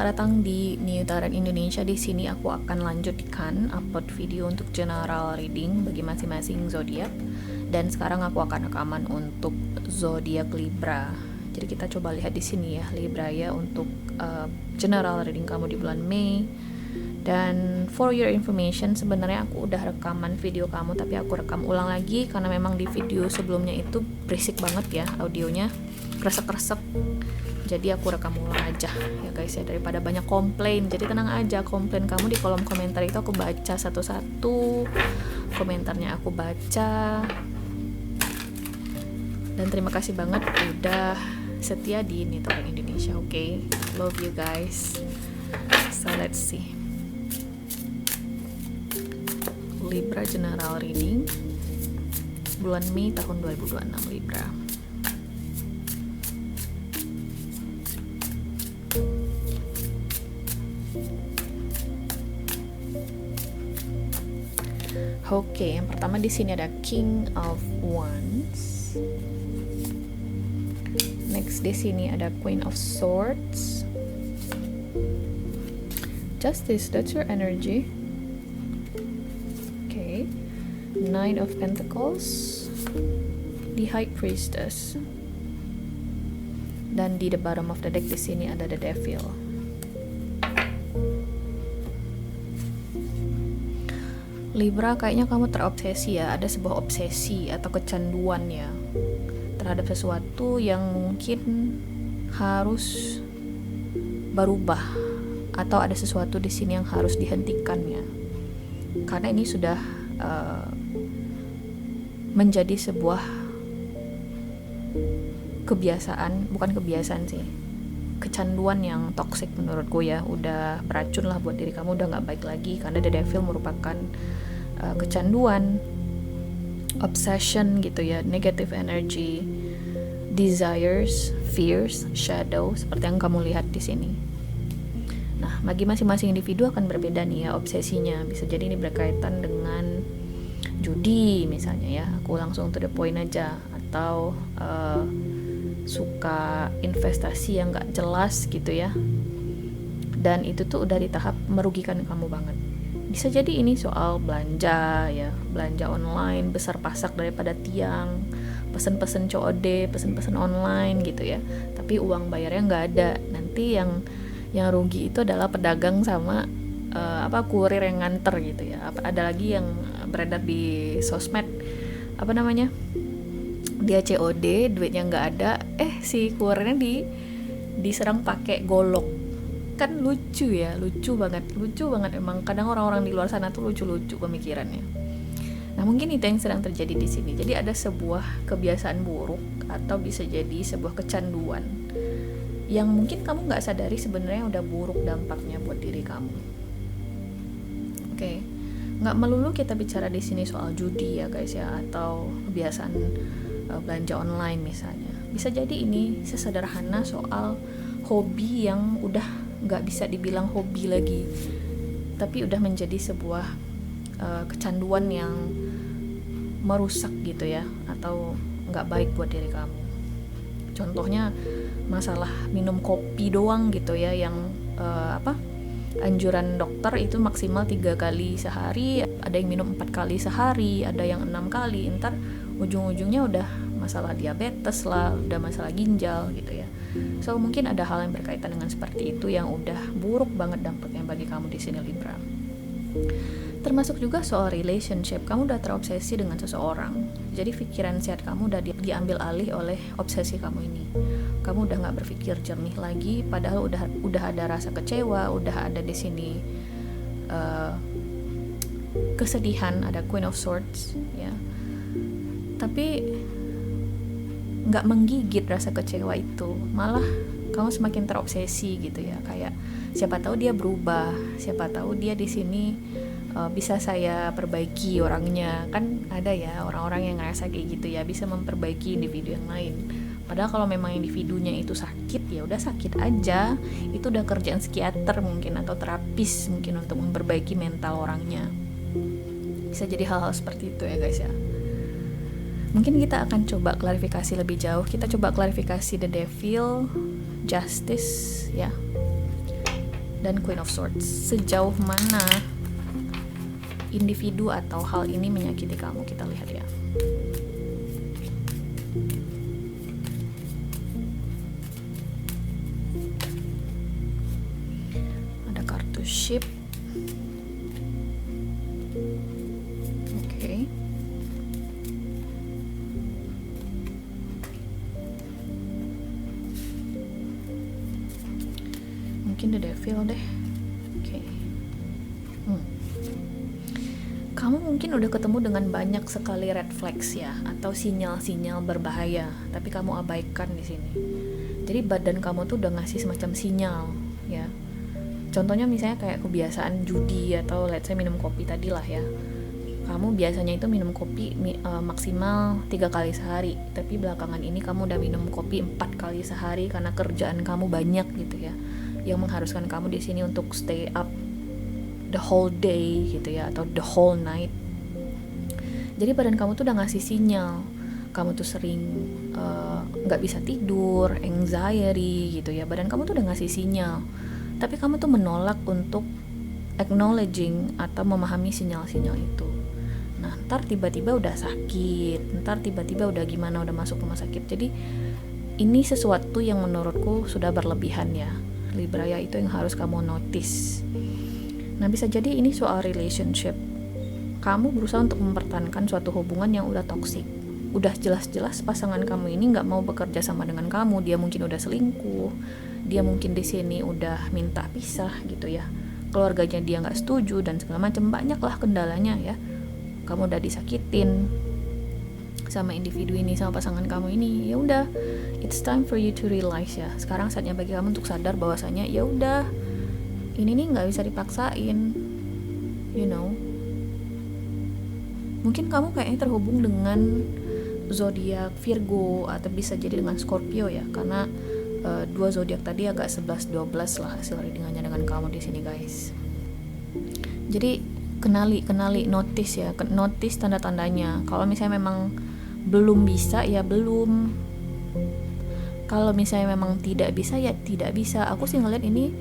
Selamat datang di New Taran Indonesia. Di sini aku akan lanjutkan upload video untuk general reading bagi masing-masing zodiak. Dan sekarang aku akan rekaman untuk zodiak Libra. Jadi kita coba lihat di sini ya, Libra ya, untuk general reading kamu di bulan Mei. Dan for your information, sebenarnya aku udah rekaman video kamu, tapi aku rekam ulang lagi karena memang di video sebelumnya itu berisik banget ya audionya, kresek-kresek. Jadi aku rekam ulang aja ya guys ya, daripada banyak komplain. Jadi tenang aja, komplain kamu di kolom komentar itu aku baca satu-satu, komentarnya aku baca. Dan terima kasih banget udah setia di New Taran Indonesia. Oke, love you guys. So let's see, Libra general reading bulan Mei tahun 2026 Libra. Oke, yang pertama di sini ada King of Wands. Next di sini ada Queen of Swords. Justice, that's your energy. Okay. Nine of Pentacles. The High Priestess. Dan di the bottom of the deck di sini ada the Devil. Libra, kayaknya kamu terobsesi ya, ada sebuah obsesi atau kecanduan ya terhadap sesuatu yang mungkin harus berubah, atau ada sesuatu di sini yang harus dihentikan ya, karena ini sudah menjadi sebuah kebiasaan, bukan kebiasaan sih, kecanduan yang toksik menurutku ya, udah beracun lah buat diri kamu, udah nggak baik lagi, karena the devil merupakan kecanduan, obsession gitu ya, negative energy, desires, fears, shadow, seperti yang kamu lihat di sini. Nah, bagi masing-masing individu akan berbeda nih ya obsesinya. Bisa jadi ini berkaitan dengan judi misalnya ya, aku langsung to the point aja, atau suka investasi yang gak jelas gitu ya, dan itu tuh udah di tahap merugikan kamu banget. Bisa jadi ini soal belanja ya, belanja online besar pasak daripada tiang, pesen-pesen COD, pesen-pesen online gitu ya, tapi uang bayarnya nggak ada. Nanti yang rugi itu adalah pedagang sama kurir yang nganter gitu ya. Ada lagi yang beredar di sosmed, apa namanya, dia COD, duitnya nggak ada, si kurirnya diserang pakai golok. Kan lucu ya, lucu banget emang. Kadang orang-orang di luar sana tuh lucu-lucu pemikirannya. Nah, mungkin itu yang sedang terjadi di sini. Jadi ada sebuah kebiasaan buruk atau bisa jadi sebuah kecanduan yang mungkin kamu nggak sadari sebenarnya udah buruk dampaknya buat diri kamu. Oke. Nggak melulu kita bicara di sini soal judi ya guys ya, atau kebiasaan belanja online misalnya. Bisa jadi ini sesederhana soal hobi yang udah nggak bisa dibilang hobi lagi, tapi udah menjadi sebuah kecanduan yang merusak gitu ya, atau nggak baik buat diri kamu. Contohnya masalah minum kopi doang gitu ya, yang anjuran dokter itu maksimal 3 kali sehari, ada yang minum 4 kali sehari, ada yang 6 kali, ntar ujung-ujungnya udah masalah diabetes lah, udah masalah ginjal gitu ya. So mungkin ada hal yang berkaitan dengan seperti itu yang udah buruk banget dampaknya bagi kamu di sini Libra. Termasuk juga soal relationship, kamu udah terobsesi dengan seseorang. Jadi pikiran sehat kamu udah diambil alih oleh obsesi kamu ini. Kamu udah nggak berpikir jernih lagi, padahal udah ada rasa kecewa, udah ada di sini kesedihan, ada Queen of Swords ya. Tapi nggak menggigit rasa kecewa itu, malah kamu semakin terobsesi gitu ya, kayak siapa tahu dia berubah, siapa tahu dia di sini bisa saya perbaiki orangnya. Kan ada ya orang-orang yang ngerasa kayak gitu ya, bisa memperbaiki individu yang lain. Padahal kalau memang individunya itu sakit, ya udah sakit aja, itu udah kerjaan psikiater mungkin atau terapis mungkin untuk memperbaiki mental orangnya. Bisa jadi hal-hal seperti itu ya guys ya. Mungkin kita akan coba klarifikasi lebih jauh. Kita coba klarifikasi the devil, justice ya. dan Queen of Swords. Sejauh mana individu atau hal ini menyakiti kamu, kita lihat ya. Ada kartu ship. Oke. Mungkin The Devil deh. Oke. Kamu mungkin udah ketemu dengan banyak sekali red flags ya, atau sinyal-sinyal berbahaya, tapi kamu abaikan di sini. Jadi badan kamu tuh udah ngasih semacam sinyal ya. Contohnya misalnya kayak kebiasaan judi atau let's say minum kopi tadi lah ya. Kamu biasanya itu minum kopi maksimal 3 kali sehari, tapi belakangan ini kamu udah minum kopi 4 kali sehari karena kerjaan kamu banyak gitu ya, yang mengharuskan kamu di sini untuk stay up the whole day gitu ya, atau the whole night. Jadi badan kamu tuh udah ngasih sinyal, kamu tuh sering nggak bisa tidur, anxiety gitu ya. Badan kamu tuh udah ngasih sinyal, tapi kamu tuh menolak untuk acknowledging atau memahami sinyal-sinyal itu. Nah, ntar tiba-tiba udah sakit, ntar tiba-tiba udah gimana, udah masuk rumah sakit. Jadi ini sesuatu yang menurutku sudah berlebihan ya, Libra ya. Itu yang harus kamu notice. Nah, bisa jadi ini soal relationship. Kamu berusaha untuk mempertahankan suatu hubungan yang udah toksik. Udah jelas-jelas pasangan kamu ini nggak mau bekerja sama dengan kamu. Dia mungkin udah selingkuh. Dia mungkin di sini udah minta pisah gitu ya. Keluarganya dia nggak setuju dan segala macam. Banyak lah kendalanya ya. Kamu udah disakitin sama individu ini, sama pasangan kamu ini. Ya udah, it's time for you to realize ya. Sekarang saatnya bagi kamu untuk sadar bahwasanya ya udah, ini nih nggak bisa dipaksain, you know. Mungkin kamu kayaknya terhubung dengan zodiak Virgo atau bisa jadi dengan Scorpio ya, karena dua zodiak tadi agak 11-12 lah hasil readingannya dengan kamu di sini guys. Jadi kenali, notice ya, notice tanda-tandanya. Kalau misalnya memang belum bisa ya belum. Kalau misalnya memang tidak bisa ya tidak bisa. Aku sih ngeliat ini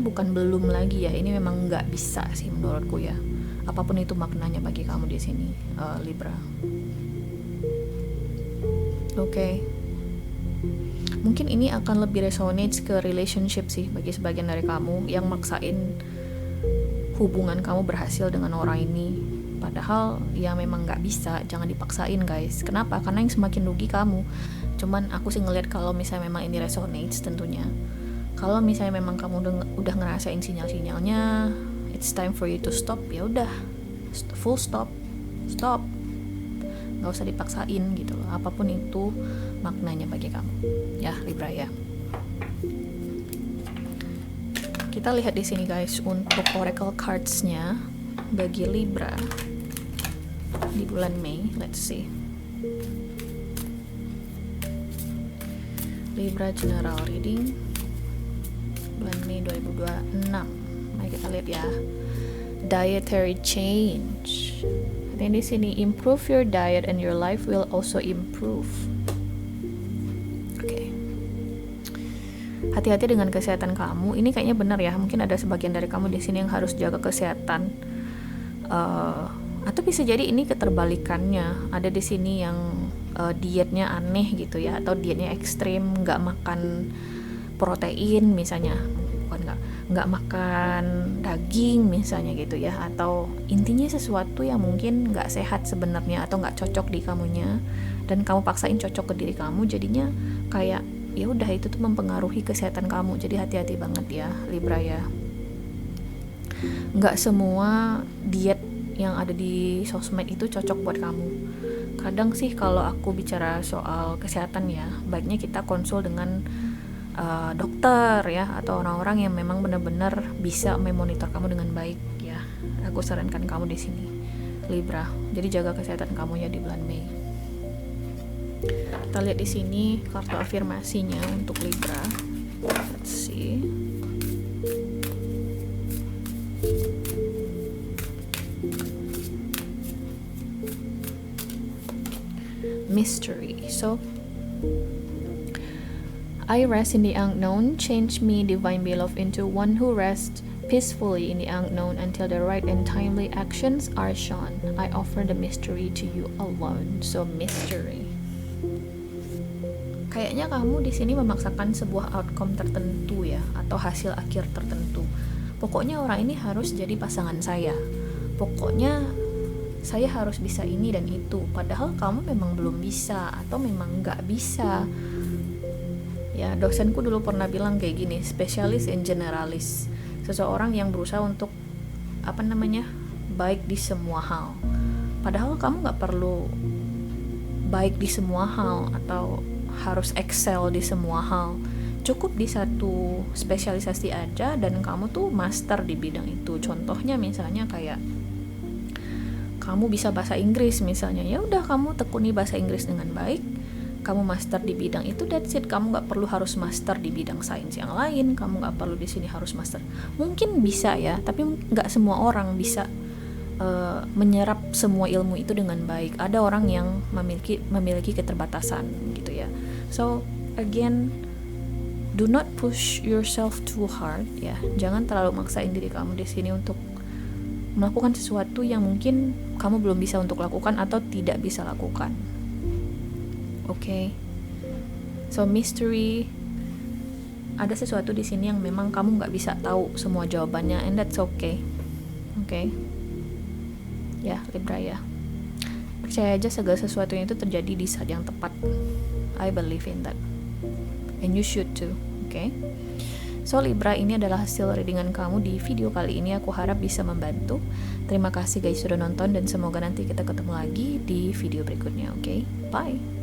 bukan belum lagi ya, ini memang nggak bisa sih menurutku ya. Apapun itu maknanya bagi kamu di sini, Libra. Oke. Mungkin ini akan lebih resonate ke relationship sih bagi sebagian dari kamu yang maksain hubungan kamu berhasil dengan orang ini. Padahal ya memang nggak bisa, jangan dipaksain guys. Kenapa? Karena yang semakin rugi kamu. Cuman aku sih ngeliat kalau misalnya memang ini resonates tentunya. Kalau misalnya memang kamu udah ngerasain sinyal-sinyalnya, it's time for you to stop. Ya udah, full stop, nggak usah dipaksain gitu loh. Apapun itu maknanya bagi kamu, ya Libra ya. Kita lihat di sini guys untuk oracle cards-nya bagi Libra di bulan Mei. Let's see. Libra General Reading bulan Mei 2026. Mari kita lihat ya. Dietary change. Dan di sini improve your diet and your life will also improve. Oke. Hati-hati dengan kesehatan kamu. Ini kayaknya benar ya. Mungkin ada sebagian dari kamu di sini yang harus jaga kesehatan. Atau bisa jadi ini keterbalikannya. Ada di sini yang dietnya aneh gitu ya, atau dietnya ekstrim, nggak makan protein misalnya, bukan nggak makan daging misalnya gitu ya, atau intinya sesuatu yang mungkin nggak sehat sebenarnya atau nggak cocok di kamunya dan kamu paksain cocok ke diri kamu, jadinya kayak ya udah itu tuh mempengaruhi kesehatan kamu. Jadi hati-hati banget ya Libra ya. Nggak semua diet yang ada di sosmed itu cocok buat kamu. Kadang sih kalau aku bicara soal kesehatan ya, baiknya kita konsul dengan dokter ya, atau orang-orang yang memang benar-benar bisa memonitor kamu dengan baik ya. Aku sarankan kamu di sini Libra. Jadi jaga kesehatan kamu ya di bulan Mei. Kita lihat di sini kartu afirmasinya untuk Libra. Let's see. Mystery. So I rest in the unknown. Change me, divine beloved, into one who rests peacefully in the unknown until the right and timely actions are shown. I offer the mystery to you alone. So mystery. Kayaknya kamu di sini memaksakan sebuah outcome tertentu ya, atau hasil akhir tertentu. Pokoknya orang ini harus jadi pasangan saya. Pokoknya saya harus bisa ini dan itu. Padahal kamu memang belum bisa atau memang nggak bisa. Ya, dosenku dulu pernah bilang kayak gini, spesialis and generalis. Seseorang yang berusaha untuk baik di semua hal. Padahal kamu nggak perlu baik di semua hal atau harus excel di semua hal. Cukup di satu spesialisasi aja dan kamu tuh master di bidang itu. Contohnya misalnya kayak kamu bisa bahasa Inggris misalnya, ya udah kamu tekuni bahasa Inggris dengan baik. Kamu master di bidang itu, that's it. Kamu nggak perlu harus master di bidang sains yang lain. Kamu nggak perlu di sini harus master. Mungkin bisa ya, tapi nggak semua orang bisa menyerap semua ilmu itu dengan baik. Ada orang yang memiliki keterbatasan gitu ya. So again, do not push yourself too hard ya. Jangan terlalu maksain diri kamu di sini untuk melakukan sesuatu yang mungkin kamu belum bisa untuk lakukan atau tidak bisa lakukan. Okay, so mystery, ada sesuatu di sini yang memang kamu nggak bisa tahu semua jawabannya, and that's okay. Okay, ya Libra ya, percaya aja segala sesuatunya itu terjadi di saat yang tepat. I believe in that, and you should too. Okay, so Libra, ini adalah hasil readingan kamu di video kali ini. Aku harap bisa membantu. Terima kasih guys sudah nonton dan semoga nanti kita ketemu lagi di video berikutnya. Okay, bye.